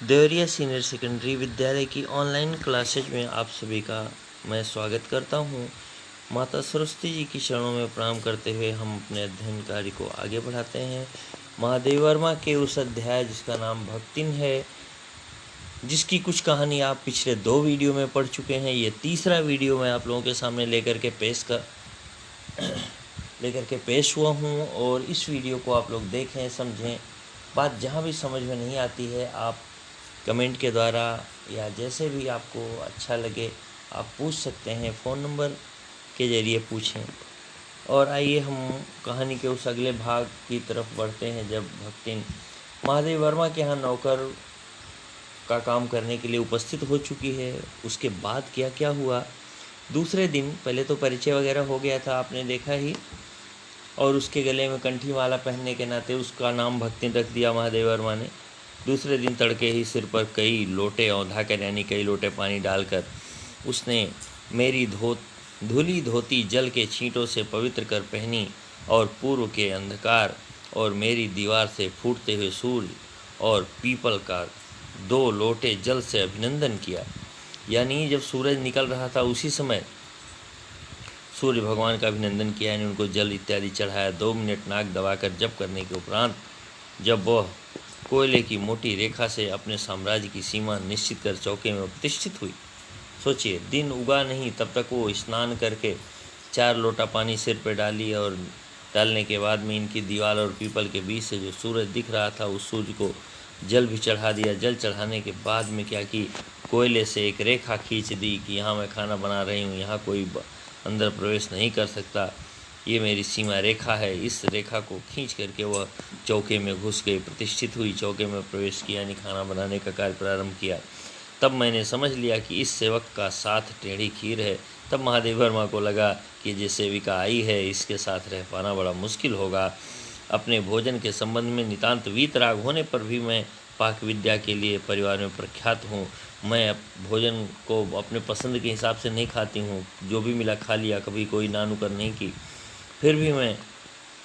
Deoria senior secondary विद्यालय की online classes में आप सभी का मैं स्वागत करता हूं। माता सरस्वती जी की चरणों में प्रणाम करते हुए हम अपने अध्ययन कार्य को आगे बढ़ाते हैं। महादेव वर्मा के उस अध्याय जिसका नाम भक्तिन है, जिसकी कुछ कहानी आप पिछले 2 वीडियो में पढ़ चुके हैं, ये तीसरा वीडियो मैं आप लोगों के सामने लेकर के पेश हुआ हूँ। और इस वीडियो को आप लोग देखें, समझें। बात जहाँ भी समझ में नहीं आती है आप कमेंट के द्वारा या जैसे भी आपको अच्छा लगे आप पूछ सकते हैं, फ़ोन नंबर के ज़रिए पूछें। और आइए हम कहानी के उस अगले भाग की तरफ बढ़ते हैं। जब भक्तिन महादेव वर्मा के यहाँ नौकर का काम करने के लिए उपस्थित हो चुकी है, उसके बाद क्या क्या हुआ। दूसरे दिन पहले तो परिचय वगैरह हो गया था, आपने देखा ही, और उसके गले में कंठी माला पहनने के नाते उसका नाम भक्तिन रख दिया महादेव वर्मा ने। दूसरे दिन तड़के ही सिर पर कई लोटे औंधा कर यानी कई लोटे पानी डालकर उसने मेरी धुली धोती जल के छींटों से पवित्र कर पहनी और पूर्व के अंधकार और मेरी दीवार से फूटते हुए सूर्य और पीपल का 2 लोटे जल से अभिनंदन किया। यानी जब सूरज निकल रहा था उसी समय सूर्य भगवान का अभिनंदन किया, यानी उनको जल इत्यादि चढ़ाया। 2 मिनट नाक दबाकर जप करने के उपरांत जब वह कोयले की मोटी रेखा से अपने साम्राज्य की सीमा निश्चित कर चौके में प्रतिष्ठित हुई। सोचिए, दिन उगा नहीं तब तक वो स्नान करके 4 लोटा पानी सिर पर डाली, और डालने के बाद में इनकी दीवार और पीपल के बीच से जो सूरज दिख रहा था उस सूर्य को जल भी चढ़ा दिया। जल चढ़ाने के बाद में क्या कि कोयले से एक रेखा खींच दी कि यहाँ मैं खाना बना रही हूँ, यहाँ कोई अंदर प्रवेश नहीं कर सकता, ये मेरी सीमा रेखा है। इस रेखा को खींच करके वह चौके में घुस गई, प्रतिष्ठित हुई, चौके में प्रवेश किया, यानी खाना बनाने का कार्य प्रारंभ किया। तब मैंने समझ लिया कि इस सेवक का साथ टेढ़ी खीर है। तब महादेव वर्मा को लगा कि ये सेविका आई है, इसके साथ रह पाना बड़ा मुश्किल होगा। अपने भोजन के संबंध में नितांत वीतराग होने पर भी मैं पाक विद्या के लिए परिवार में प्रख्यात हूँ। मैं भोजन को अपने पसंद के हिसाब से नहीं खाती हूँ, जो भी मिला खा लिया, कभी कोई नानुकर नहीं की। फिर भी मैं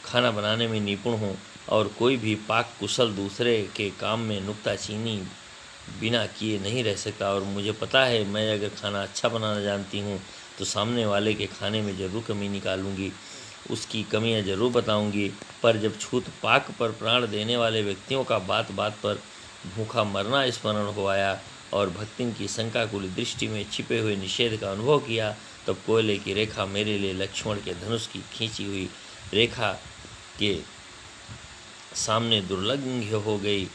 खाना बनाने में निपुण हूँ और कोई भी पाक कुशल दूसरे के काम में नुक्ताचीनी बिना किए नहीं रह सकता। और मुझे पता है मैं अगर खाना अच्छा बनाना जानती हूँ तो सामने वाले के खाने में ज़रूर कमी निकालूंगी, उसकी कमियाँ ज़रूर बताऊंगी। पर जब छूत पाक पर प्राण देने वाले व्यक्तियों का बात बात पर भूखा मरना स्मरण हो आया और भक्तिन की शंकाकुल दृष्टि में छिपे हुए निषेध का अनुभव किया, तब कोयले की रेखा मेरे लिए लक्ष्मण के धनुष की खींची हुई रेखा के सामने दुर्लभ हो गई।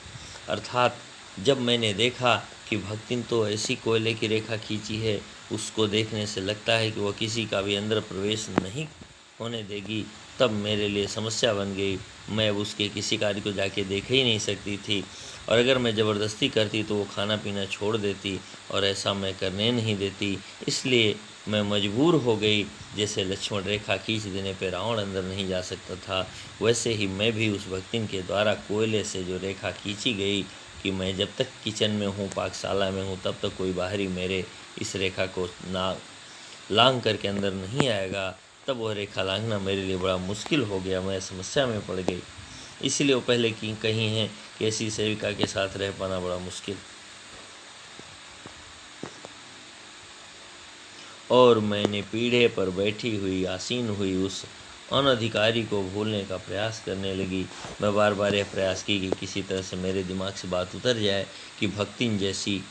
अर्थात जब मैंने देखा कि भक्तिन तो ऐसी कोयले की रेखा खींची है, उसको देखने से लगता है कि वह किसी का भी अंदर प्रवेश नहीं होने देगी, तब मेरे लिए समस्या बन गई। मैं अब उसके किसी कार्य को जाके देख ही नहीं सकती थी, और अगर मैं ज़बरदस्ती करती तो वो खाना पीना छोड़ देती, और ऐसा मैं करने नहीं देती। इसलिए मैं मजबूर हो गई। जैसे लक्ष्मण रेखा खींच देने पर रावण अंदर नहीं जा सकता था, वैसे ही मैं भी उस भक्तिन के द्वारा कोयले से जो रेखा खींची गई कि मैं जब तक किचन में हूँ, पाकशाला में हूँ, तब तक कोई बाहरी मेरे इस रेखा को लांघ करके अंदर नहीं आएगा, तब वह रेखा लांघना मेरे लिए बड़ा मुश्किल हो गया। मैं समस्या में पड़ गई। इसीलिए वो पहले की कही हैं कि ऐसी सेविका के साथ रह पाना बड़ा मुश्किल। और मैंने पीढ़े पर बैठी हुई आसीन हुई उस अनधिकारी को भूलने का प्रयास करने लगी। मैं बार बार यह प्रयास की कि किसी तरह से मेरे दिमाग से बात उतर जाए कि भक्तिन जैसी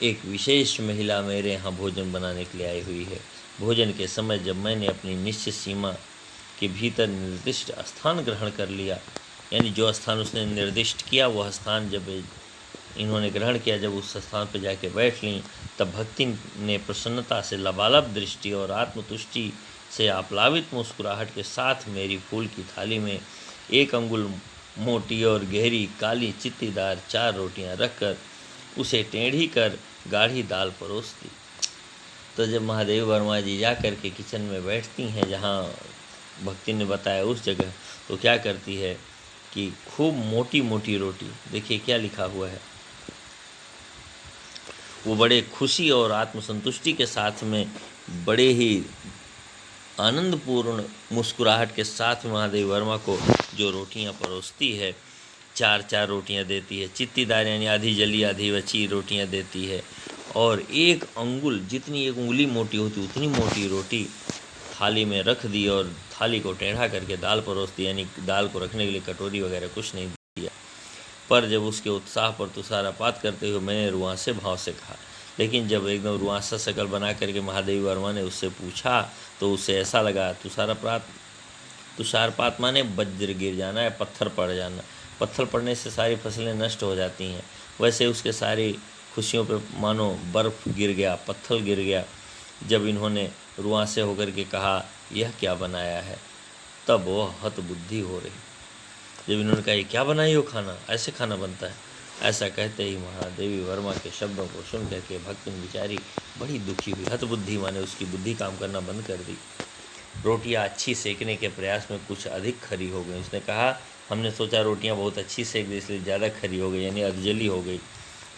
एक विशेष महिला मेरे यहाँ भोजन बनाने के लिए आई हुई है। भोजन के समय जब मैंने अपनी निश्चित सीमा के भीतर निर्दिष्ट स्थान ग्रहण कर लिया, यानी जो स्थान उसने निर्दिष्ट किया वह स्थान जब इन्होंने ग्रहण किया, जब उस स्थान पर जाके बैठ लीं, तब भक्तिन ने प्रसन्नता से लबालब दृष्टि और आत्मतुष्टि से आप्लावित मुस्कुराहट के साथ मेरी फूल की थाली में 1 अंगुल मोटी और गहरी काली चित्तीदार 4 रोटियां रखकर उसे टेढ़ी कर गाढ़ी दाल परोस दी। तो जब महादेव वर्मा जी जा कर के किचन में बैठती हैं जहाँ भक्ति ने बताया उस जगह, तो क्या करती है कि खूब मोटी मोटी रोटी, देखिए क्या लिखा हुआ है, वो बड़े खुशी और आत्मसंतुष्टि के साथ में बड़े ही आनंदपूर्ण मुस्कुराहट के साथ महादेव वर्मा को जो रोटियां परोसती है, चार चार रोटियां देती है। चित्तीदार यानी आधी जली आधी बची रोटियां देती है। और एक अंगुल जितनी एक उंगली मोटी होती उतनी मोटी रोटी थाली में रख दी और थाली को टेढ़ा करके दाल परोस दी, यानी दाल को रखने के लिए कटोरी वगैरह कुछ नहीं दिया। पर जब उसके उत्साह पर तुषारपात करते हुए मैंने रुआंसे भाव से कहा, लेकिन जब एकदम रुआंसा शकल बना करके महादेवी वर्मा ने उससे पूछा तो उसे ऐसा लगा तुषारपात माने वज्र गिर जाना है, पत्थर पड़ जाना। पत्थर पड़ने से सारी फसलें नष्ट हो जाती हैं, वैसे उसके सारी खुशियों पे मानो बर्फ़ गिर गया, पत्थर गिर गया। जब इन्होंने रुआंसे होकर के कहा यह क्या बनाया है, तब वह हतबुद्धि हो रही। जब इन्होंने कहा ये क्या बनाई हो खाना, ऐसे खाना बनता है, ऐसा कहते ही महादेवी वर्मा के शब्दों को सुन करके भक्तिन बेचारी बड़ी दुखी हुई। हतबुद्धि माने उसकी बुद्धि काम करना बंद कर दी। रोटियां अच्छी सेकने के प्रयास में कुछ अधिक खरी हो गई। उसने कहा हमने सोचा रोटियां बहुत अच्छी सेक दी इसलिए ज़्यादा खरी हो गई, यानी अधजली हो गई,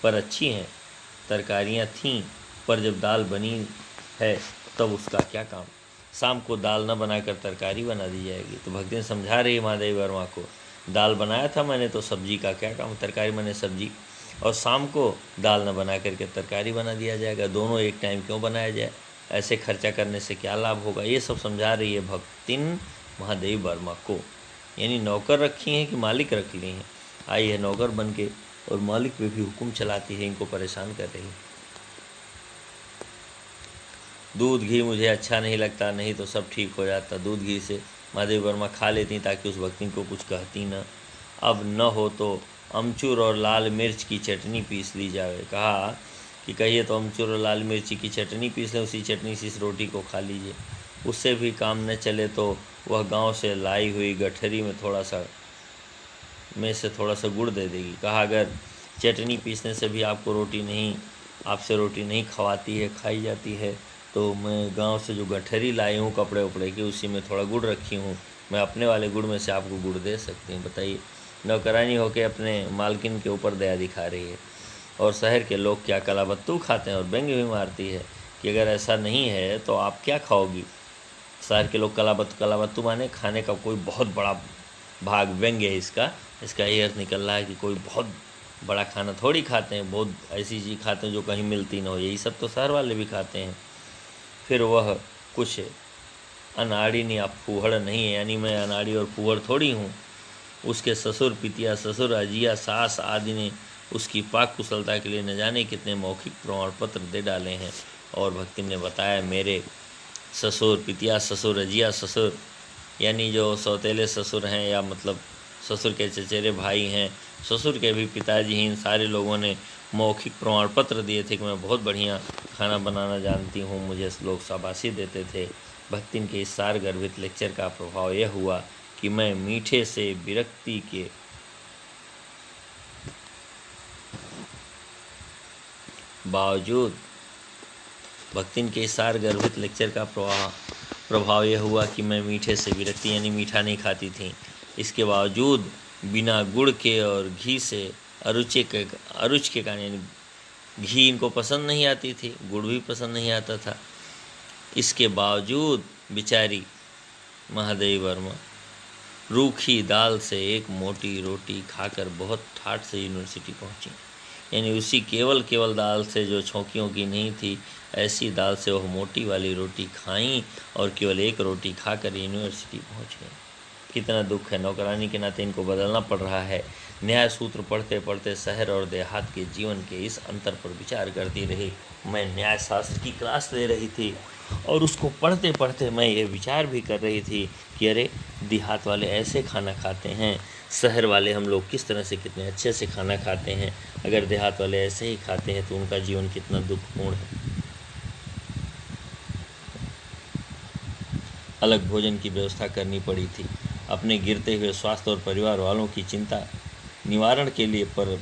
पर अच्छी हैं। तरकारियां थीं, पर जब दाल बनी है तब उसका क्या काम। शाम को दाल न बनाकर तरकारी बना दी जाएगी। तो भक्ति समझा रही महादेवी वर्मा को, दाल बनाया था मैंने तो सब्जी का क्या काम, तरकारी मैंने सब्जी, और शाम को दाल न बना करके तरकारी बना दिया जाएगा। दोनों एक टाइम क्यों बनाया जाए, ऐसे खर्चा करने से क्या लाभ होगा। ये सब समझा रही है भक्तिन महादेवी वर्मा को। यानी नौकर रखी हैं कि मालिक रख ली हैं। आई है नौकर बन के और मालिक पे भी हुक्म चलाती है, इनको परेशान कर रही है। दूध घी मुझे अच्छा नहीं लगता, नहीं तो सब ठीक हो जाता। दूध घी से महादेवी वर्मा खा लेती ताकि उस भक्ति को कुछ कहती न। अब न हो तो अमचूर और लाल मिर्च की चटनी पीस ली जाए। कहा कि कहिए तो अमचूर और लाल मिर्ची की चटनी पीस लें, उसी चटनी से इस रोटी को खा लीजिए। उससे भी काम न चले तो वह गांव से लाई हुई गठरी में थोड़ा सा गुड़ दे देगी। कहा अगर चटनी पीसने से भी आपसे रोटी नहीं खाई जाती है तो मैं गांव से जो गठरी लाई हूँ कपड़े उपड़े की, उसी में थोड़ा गुड़ रखी हूँ, मैं अपने वाले गुड़ में से आपको गुड़ दे सकती हूँ। बताइए, नौकरानी होके अपने मालकिन के ऊपर दया दिखा रही है। और शहर के लोग क्या कलाबत्तू खाते हैं और व्यंग्य भी मारती है कि अगर ऐसा नहीं है तो आप क्या खाओगी। शहर के लोग कलाबत्तू माने खाने का कोई बहुत बड़ा भाग, व्यंग्य है इसका ये अर्थ निकल रहा है कि कोई बहुत बड़ा खाना थोड़ी खाते हैं, बहुत ऐसी चीज़ खाते हैं जो कहीं मिलती ना हो। यही सब तो शहर वाले भी खाते हैं। फिर वह कुछ अनाड़ी या फूहड़ नहीं है, यानी मैं अनाड़ी और फूहड़ थोड़ी हूँ। उसके ससुर पितिया, ससुर अजिया, सास आदि ने उसकी पाक कुशलता के लिए न जाने कितने मौखिक प्रमाण पत्र दे डाले हैं। और भक्ति ने बताया मेरे ससुर पितिया, ससुर अजिया, ससुर यानी जो सौतेले ससुर हैं, या मतलब ससुर के चचेरे भाई हैं, ससुर के भी पिताजी हैं, इन सारे लोगों ने मौखिक प्रमाण पत्र दिए थे कि मैं बहुत बढ़िया खाना बनाना जानती हूँ। मुझे लोग शाबाशी देते थे। भक्तिन के इस सार गर्भित लेक्चर का प्रभाव यह हुआ कि मैं मीठे से विरक्ति के बावजूद भक्तिन के सार गर्भित लेक्चर का प्रभाव यह हुआ कि मैं मीठे से विरक्ति यानी मीठा नहीं खाती थी। इसके बावजूद बिना गुड़ के और घी से अरुच के कारण, यानी घी इनको पसंद नहीं आती थी, गुड़ भी पसंद नहीं आता था। इसके बावजूद बेचारी महादेवी वर्मा रूखी दाल से एक मोटी रोटी खाकर बहुत ठाठ से यूनिवर्सिटी पहुंची। यानी उसी केवल दाल से जो छौंकियों की नहीं थी, ऐसी दाल से वह मोटी वाली रोटी खाई और केवल एक रोटी खाकर यूनिवर्सिटी पहुंच गई। कितना दुख है, नौकरानी के नाते इनको बदलना पड़ रहा है। न्याय सूत्र पढ़ते पढ़ते शहर और देहात के जीवन के इस अंतर पर विचार करती रही। मैं न्याय शास्त्र की क्लास ले रही थी और उसको पढ़ते पढ़ते मैं ये विचार भी कर रही थी कि अरे देहात वाले ऐसे खाना खाते हैं, शहर वाले हम लोग किस तरह से कितने अच्छे से खाना खाते हैं। अगर देहात वाले ऐसे ही खाते हैं तो उनका जीवन कितना दुखपूर्ण है। अलग भोजन की व्यवस्था करनी पड़ी थी। अपने गिरते हुए स्वास्थ्य और परिवार वालों की चिंता निवारण के लिए पर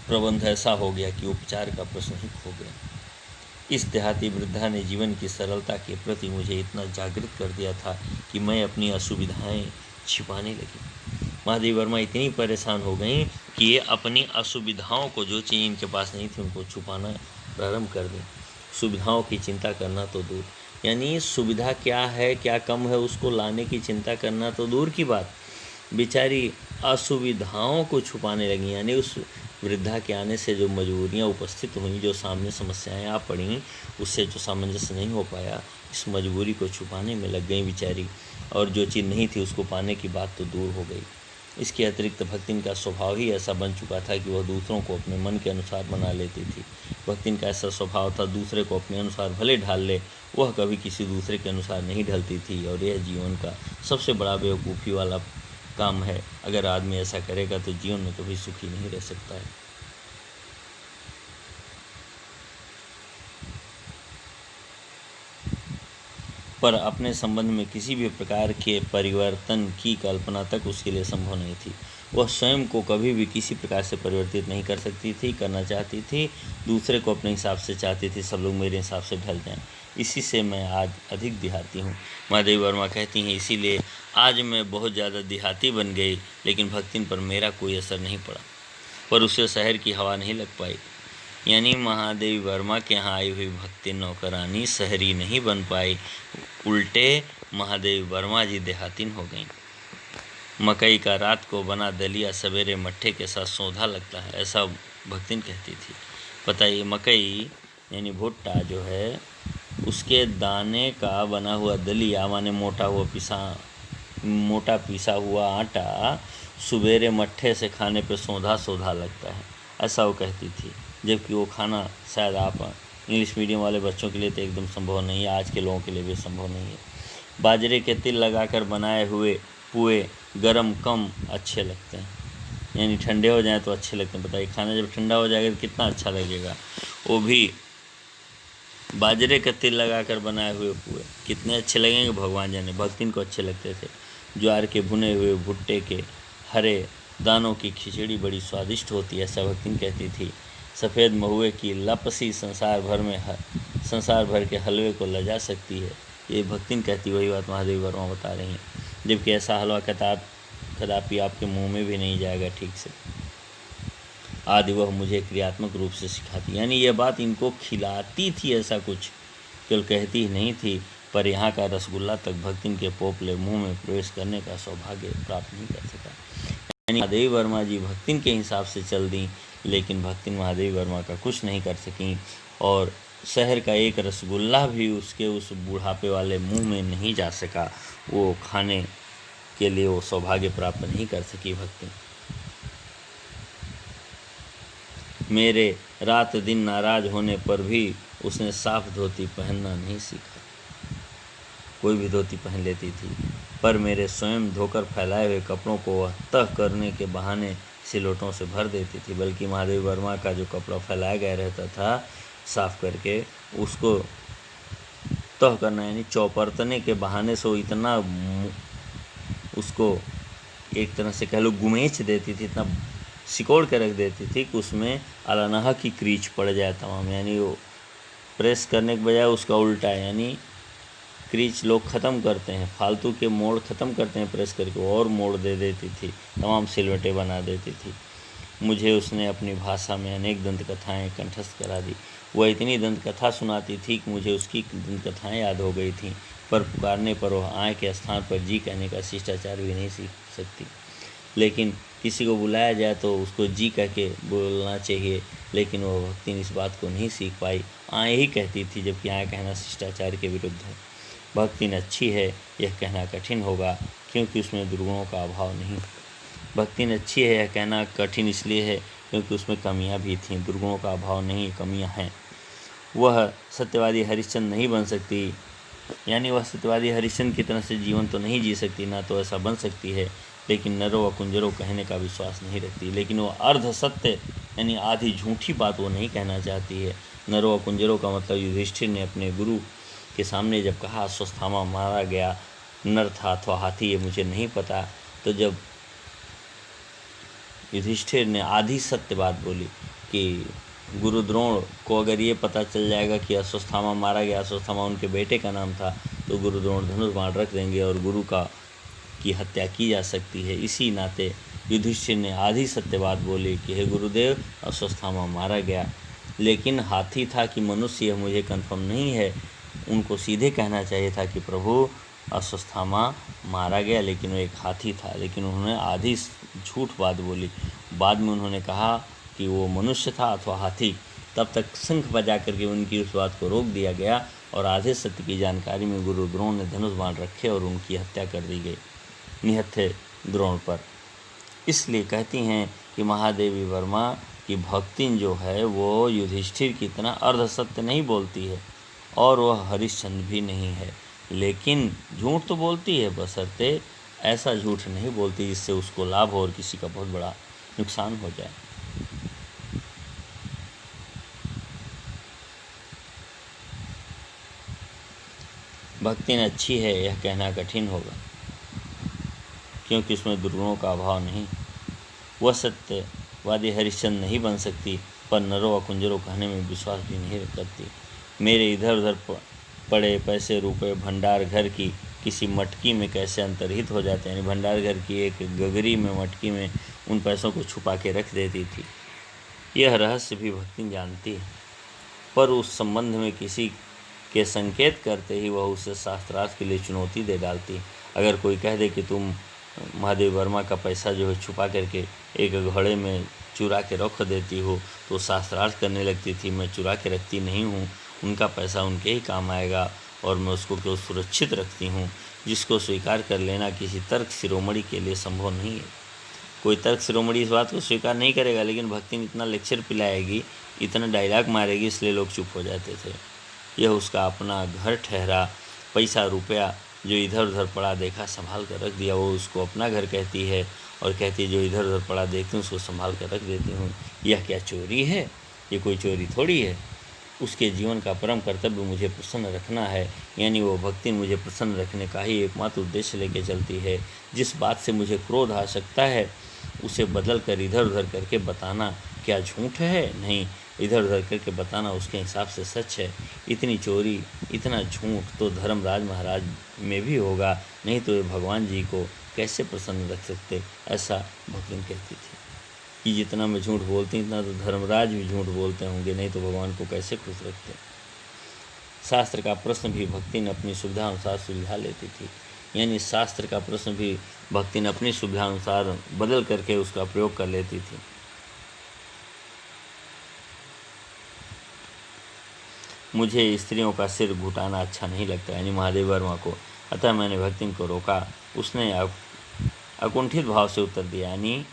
प्रबंध ऐसा हो गया कि उपचार का प्रश्न ही खो गया। इस देहाती वृद्धा ने जीवन की सरलता के प्रति मुझे इतना जागृत कर दिया था कि मैं अपनी असुविधाएं छिपाने लगी। महादेवी वर्मा इतनी परेशान हो गई कि ये अपनी असुविधाओं को, जो चीज़ इनके पास नहीं थी, उनको छुपाना प्रारंभ कर दी। सुविधाओं की चिंता करना तो दूर, यानी सुविधा क्या है क्या कम है उसको लाने की चिंता करना तो दूर की बात, बेचारी असुविधाओं को छुपाने लगी, यानी उस वृद्धा के आने से जो मजबूरियां उपस्थित हुई, जो सामने समस्याएं आ पड़ी, उससे जो सामंजस्य नहीं हो पाया, इस मजबूरी को छुपाने में लग गई बेचारी, और जो चीज़ नहीं थी उसको पाने की बात तो दूर हो गई। इसके अतिरिक्त भक्तिन का स्वभाव ही ऐसा बन चुका था कि वह दूसरों को अपने मन के अनुसार बना लेती थी। भक्तिन का ऐसा स्वभाव था, दूसरे को अपने अनुसार भले ढाल ले, वह कभी किसी दूसरे के अनुसार नहीं ढलती थी। और यह जीवन का सबसे बड़ा बेवकूफ़ी वाला काम है। अगर आदमी ऐसा करेगा तो जीवन में कभी सुखी नहीं रह सकता है। पर अपने संबंध में किसी भी प्रकार के परिवर्तन की कल्पना तक उसके लिए संभव नहीं थी। वह स्वयं को कभी भी किसी प्रकार से परिवर्तित नहीं कर सकती थी, करना चाहती थी। दूसरे को अपने हिसाब से चाहती थी, सब लोग मेरे हिसाब से ढल जाएं। इसी से मैं आज अधिक देहाती हूँ। महादेवी वर्मा कहती हैं, इसीलिए आज मैं बहुत ज़्यादा देहाती बन गई, लेकिन भक्तिन पर मेरा कोई असर नहीं पड़ा। पर उसे शहर की हवा नहीं लग पाई। यानी महादेवी वर्मा के यहाँ आई हुई भक्ति नौकरानी शहरी नहीं बन पाई, उल्टे महादेवी वर्मा जी देहातीन हो गईं। मकई का रात को बना दलिया सवेरे मट्ठे के साथ सौंधा लगता है, ऐसा भक्तिन कहती थी। पता ये मकई यानी भुट्टा जो है, उसके दाने का बना हुआ दलिया माने मोटा पिसा हुआ आटा सवेरे मट्ठे से खाने पे सौंधा सौंधा लगता है, ऐसा वो कहती थी। जबकि वो खाना शायद आप इंग्लिश मीडियम वाले बच्चों के लिए तो एकदम संभव नहीं है, आज के लोगों के लिए भी संभव नहीं है। बाजरे के तिल लगाकर बनाए हुए पुए गरम कम अच्छे लगते हैं, यानी ठंडे हो जाएं तो अच्छे लगते हैं। बताइए, खाना जब ठंडा हो जाएगा तो कितना अच्छा लगेगा। वो भी बाजरे का तिल लगाकर बनाए हुए पुए कितने अच्छे लगेंगे भगवान जाने। भक्तिन को अच्छे लगते थे। ज्वार के भुने हुए भुट्टे के हरे दानों की खिचड़ी बड़ी स्वादिष्ट होती है, ऐसा भक्तिन कहती थी। सफ़ेद महुए की लपसी संसार भर के हलवे को लजा सकती है, ये भक्तिन कहती। वही बात महादेवी वर्मा बता रही हैं। जबकि ऐसा हलवा कदापि आपके मुंह में भी नहीं जाएगा ठीक से। आदि वह मुझे क्रियात्मक रूप से सिखाती, यानी यह बात इनको खिलाती थी, ऐसा कुछ केवल कहती ही नहीं थी। पर यहाँ का रसगुल्ला तक भक्तिन के पोपले मुंह में प्रवेश करने का सौभाग्य प्राप्त नहीं कर सका। यानी महादेवी वर्मा जी भक्तिन के हिसाब से चल दी, लेकिन भक्तिन महादेवी वर्मा का कुछ नहीं कर सकीं। और शहर का एक रसगुल्ला भी उसके उस बुढ़ापे वाले मुंह में नहीं जा सका। वो खाने के लिए वो सौभाग्य प्राप्त नहीं कर सकी भक्तिन। मेरे रात दिन नाराज होने पर भी उसने साफ धोती पहनना नहीं सीखा। कोई भी धोती पहन लेती थी, पर मेरे स्वयं धोकर फैलाए हुए कपड़ों को वह तह करने के बहाने सिलोटों से भर देती थी। बल्कि महादेवी वर्मा का जो कपड़ा फैलाया गया रहता था साफ करके, उसको तह करना यानी चौपरतने के बहाने से वो इतना उसको एक तरह से कह लो गुमेच देती थी, इतना सिकोड़ के रख देती थी कि उसमें अलानहा की क्रीच पड़ जाए तमाम। यानी वो प्रेस करने के बजाय उसका उल्टा, यानी क्रीच लोग ख़त्म करते हैं, फालतू के मोड़ ख़त्म करते हैं प्रेस करके, और मोड़ दे देती थी, तमाम सिलवटें बना देती थी। मुझे उसने अपनी भाषा में अनेक दंत कथाएँ कंठस्थ करा दी। वह इतनी दंत कथा सुनाती थी कि मुझे उसकी दंत कथाएँ याद हो गई थीं। पर पुकारने पर वह आय के स्थान पर जी कहने का शिष्टाचार भी नहीं सीख सकती। लेकिन किसी को बुलाया जाए तो उसको जी कह के बोलना चाहिए, लेकिन वह भक्तिन इस बात को नहीं सीख पाई, आय ही कहती थी, जबकि आय कहना शिष्टाचार के विरुद्ध है। भक्तिन अच्छी है यह कहना कठिन होगा, क्योंकि उसमें दुर्गुणों का अभाव नहीं। भक्तिन अच्छी है यह कहना कठिन इसलिए है क्योंकि उसमें कमियां भी थीं, दुर्गुणों का अभाव नहीं, कमियां हैं। वह सत्यवादी हरिश्चंद्र नहीं बन सकती, यानी वह सत्यवादी हरिश्चंद्र की तरह से जीवन तो नहीं जी सकती, ना तो ऐसा बन सकती है। लेकिन नरो व कुंजरो कहने का विश्वास नहीं रखती। लेकिन वो अर्ध सत्य यानी आधी झूठी बात वो नहीं कहना चाहती है। नरो व कुंजरो का मतलब युधिष्ठिर ने अपने गुरु के सामने जब कहा अश्वत्थामा मारा गया, नर था अथवा हाथी, ये मुझे नहीं पता, तो जब युधिष्ठिर ने आधी सत्य बात बोली कि गुरु द्रोण को अगर ये पता चल जाएगा कि अश्वत्थामा मारा गया, अश्वत्थामा उनके बेटे का नाम था, तो गुरु द्रोण धनुष बाण रख देंगे और गुरु की हत्या की जा सकती है। इसी नाते युधिष्ठिर ने आधी सत्य बात बोली कि हे गुरुदेव, अश्वत्थामा मारा गया, लेकिन हाथी था कि मनुष्य यह मुझे कंफर्म नहीं है। उनको सीधे कहना चाहिए था कि प्रभु अश्वत्थामा मारा गया, लेकिन वो एक हाथी था। लेकिन उन्होंने आधी झूठ बात बोली। बाद में उन्होंने कहा कि वो मनुष्य था अथवा हाथी। तब तक शंख बजा करके उनकी उस बात को रोक दिया गया और आधे सत्य की जानकारी में गुरु द्रोण ने धनुष बाण रखे और उनकी हत्या कर दी गई निहत्थे द्रोण पर। इसलिए कहती हैं कि महादेवी वर्मा की भक्तिन जो है वो युधिष्ठिर की तरह अर्धसत्य नहीं बोलती है और वह हरिश्चंद्र भी नहीं है, लेकिन झूठ तो बोलती है, बशर्ते ऐसा झूठ नहीं बोलती जिससे उसको लाभ हो और किसी का बहुत बड़ा नुकसान हो जाए। भक्तिन अच्छी है यह कहना कठिन होगा, क्योंकि उसमें दुर्गुणों का अभाव नहीं। वह सत्यवादी हरिश्चंद्र नहीं बन सकती, पर नरों व कुंजरों कहने में विश्वास भी नहीं करती। मेरे इधर उधर पड़े पैसे रुपए भंडार घर की किसी मटकी में कैसे अंतर्हित हो जाते हैं, यानी भंडार घर की एक गगरी में मटकी में उन पैसों को छुपा के रख देती थी। यह रहस्य भी भक्ति जानती है, पर उस संबंध में किसी के संकेत करते ही वह उसे शास्त्रार्थ के लिए चुनौती दे डालती। अगर कोई कह दे कि तुम महादेव वर्मा का पैसा जो है छुपा करके एक घड़े में चुरा के रख देती हो, तो शास्त्रार्थ करने लगती थी मैं चुरा के रखती नहीं हूँ, उनका पैसा उनके ही काम आएगा और मैं उसको क्यों सुरक्षित रखती हूँ, जिसको स्वीकार कर लेना किसी तर्क शिरोमणि के लिए संभव नहीं है। कोई तर्क शिरोमणि इस बात को स्वीकार नहीं करेगा, लेकिन भक्ति ने इतना लेक्चर पिलाएगी, इतना डायलॉग मारेगी, इसलिए लोग चुप हो जाते थे। यह उसका अपना घर ठहरा, पैसा रुपया जो इधर उधर पड़ा देखा संभाल कर रख दिया, वो उसको अपना घर कहती है और कहती है जो इधर उधर पड़ा देखती हूँ उसको संभाल कर रख देती हूँ। यह क्या चोरी है? ये कोई चोरी थोड़ी है। उसके जीवन का परम कर्तव्य मुझे प्रसन्न रखना है, यानी वो भक्ति मुझे प्रसन्न रखने का ही एकमात्र उद्देश्य लेके चलती है। जिस बात से मुझे क्रोध आ सकता है उसे बदल कर इधर उधर करके बताना क्या झूठ है? नहीं, इधर उधर करके बताना उसके हिसाब से सच है। इतनी चोरी इतना झूठ तो धर्मराज महाराज में भी होगा, नहीं तो ये भगवान जी को कैसे प्रसन्न रख सकते? ऐसा भक्तिन कहती थी कि जितना मैं झूठ बोलती इतना तो धर्मराज भी झूठ बोलते होंगे, नहीं तो भगवान को कैसे खुश रखते। शास्त्र का प्रश्न भी भक्तिन अपनी सुविधा अनुसार सुलझा लेती थी, यानी शास्त्र का प्रश्न भी भक्तिन अपनी सुविधा अनुसार बदल करके उसका प्रयोग कर लेती थी। मुझे स्त्रियों का सिर घुटाना अच्छा नहीं लगता, यानी महादेव वर्मा को। अतः मैंने भक्तिन को रोका। उसने अकुंठित भाव से उत्तर दिया, यानी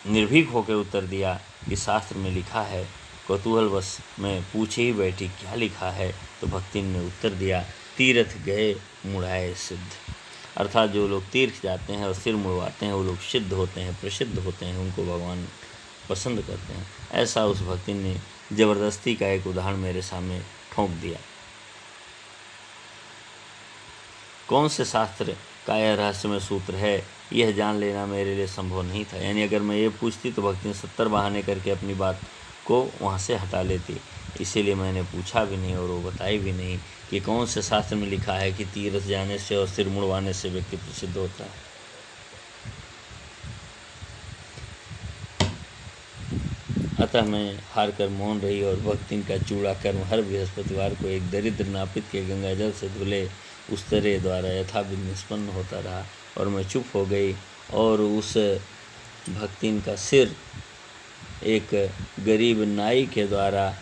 निर्भीक होकर उत्तर दिया कि शास्त्र में लिखा है। कौतूहलवश मैं पूछे ही बैठी क्या लिखा है, तो भक्तिन ने उत्तर दिया, तीर्थ गए मुड़ाए सिद्ध। अर्थात जो लोग तीर्थ जाते हैं और सिर मुड़वाते हैं वो लोग सिद्ध होते हैं, प्रसिद्ध होते हैं, उनको भगवान पसंद करते हैं। ऐसा उस भक्तिन ने जबरदस्ती का एक उदाहरण मेरे सामने ठोंक दिया। कौन से शास्त्र का यह रहस्यमय सूत्र है, यह जान लेना मेरे लिए संभव नहीं था। यानी अगर मैं ये पूछती तो भक्ति 70 बहाने करके अपनी बात को वहाँ से हटा लेती। इसीलिए मैंने पूछा भी नहीं और वो बताई भी नहीं कि कौन से शास्त्र में लिखा है कि तीर्थ जाने से और सिर मुड़वाने से व्यक्ति प्रसिद्ध होता है। अतः मैं हार कर मौन रही और भक्तिन का चूड़ा कर्म हर बृहस्पतिवार को एक दरिद्र नापित के गंगा जल से धुले उस तरह द्वारा यथाविधि निष्पन्न होता रहा और मैं चुप हो गई। और उस भक्तिन का सिर एक गरीब नाई के द्वारा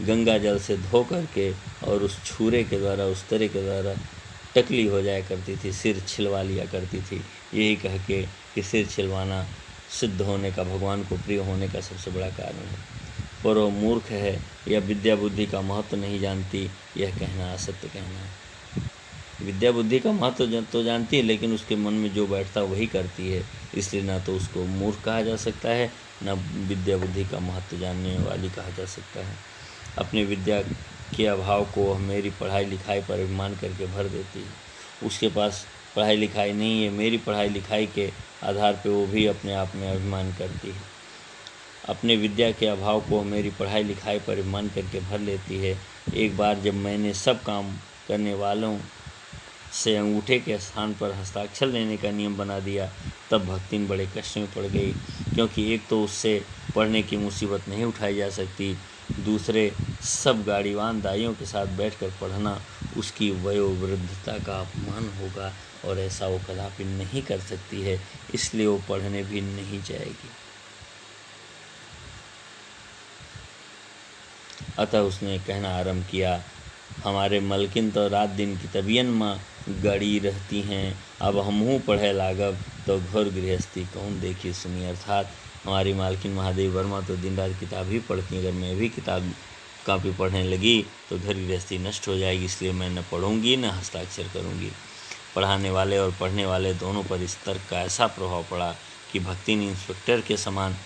गंगा जल से धो करके और उस छुरे के द्वारा उस तरह के द्वारा टकली हो जाया करती थी, सिर छिलवा लिया करती थी, यही कह के कि सिर छिलवाना सिद्ध होने का, भगवान को प्रिय होने का सबसे बड़ा कारण है। पर वो मूर्ख है या विद्या बुद्धि का महत्व नहीं जानती, यह कहना असत्य कहना है। विद्या बुद्धि का महत्व तो जानती है, लेकिन उसके मन में जो बैठता वही करती है, इसलिए ना तो उसको मूर्ख कहा जा सकता है, ना विद्या बुद्धि का महत्व जानने वाली कहा जा सकता है। अपनी विद्या के अभाव को मेरी पढ़ाई लिखाई पर अभिमान करके भर देती है। उसके पास पढ़ाई लिखाई नहीं है, मेरी पढ़ाई लिखाई के आधार पे वो भी अपने आप में अभिमान करती है। अपने विद्या के अभाव को मेरी पढ़ाई लिखाई पर अभिमान करके भर लेती है। एक बार जब मैंने सब काम करने वालों से अंगूठे के स्थान पर हस्ताक्षर लेने का नियम बना दिया, तब भक्तिन बड़े कष्ट में पड़ गई, क्योंकि एक तो उससे पढ़ने की मुसीबत नहीं उठाई जा सकती, दूसरे सब गाड़ीवान दाइयों के साथ बैठकर पढ़ना उसकी वयोवृद्धता का अपमान होगा और ऐसा वो कदापि नहीं कर सकती है, इसलिए वो पढ़ने भी नहीं जाएगी। अतः उसने कहना आरंभ किया, हमारे मलकिन तो रात दिन की तबियन माँ गड़ी रहती हैं, अब हमहू पढ़े लागब तो घोर गृहस्थी कौन देखी सुनी। अर्थात हमारी मालकिन महादेवी वर्मा तो दिन रात किताब ही पढ़ती हैं, अगर मैं भी किताब कापी पढ़ने लगी तो घर गृहस्थी नष्ट हो जाएगी, इसलिए मैं न पढ़ूंगी न हस्ताक्षर करूंगी। पढ़ाने वाले और पढ़ने वाले दोनों पर इस तर्क का ऐसा प्रभाव पड़ा कि भक्ति ने इंस्पेक्टर के समान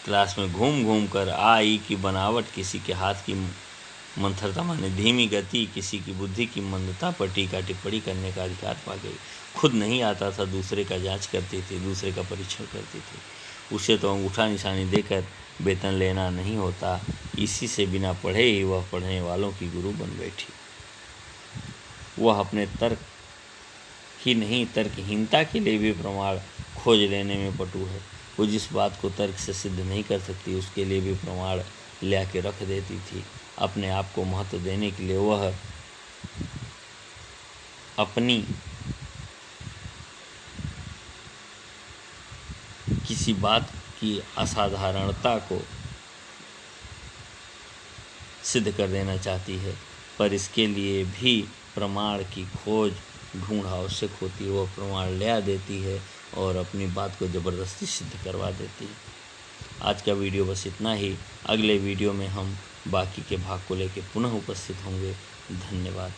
क्लास में घूम घूम कर आ ई की बनावट, किसी के हाथ की मंथरता माने धीमी गति, किसी की बुद्धि की मंदता पर टीका टिप्पणी करने का अधिकार पा गई। खुद नहीं आता था, दूसरे का जांच करती थी, दूसरे का परीक्षण करती थी। उसे तो अंगूठा निशानी देकर वेतन लेना नहीं होता, इसी से बिना पढ़े ही वह पढ़ने वालों की गुरु बन बैठी। वह अपने तर्क ही नहीं, तर्कहीनता के लिए भी प्रमाण खोज लेने में पटु है। वो जिस बात को तर्क से सिद्ध नहीं कर सकती, उसके लिए भी प्रमाण ले आके रख देती थी। अपने आप को महत्व देने के लिए वह अपनी किसी बात की असाधारणता को सिद्ध कर देना चाहती है, पर इसके लिए भी प्रमाण की खोज ढूंढ आवश्यक होती है। वह प्रमाण ले आ देती है और अपनी बात को ज़बरदस्ती सिद्ध करवा देती है। आज का वीडियो बस इतना ही। अगले वीडियो में हम बाकी के भाग को लेकर पुनः उपस्थित होंगे। धन्यवाद।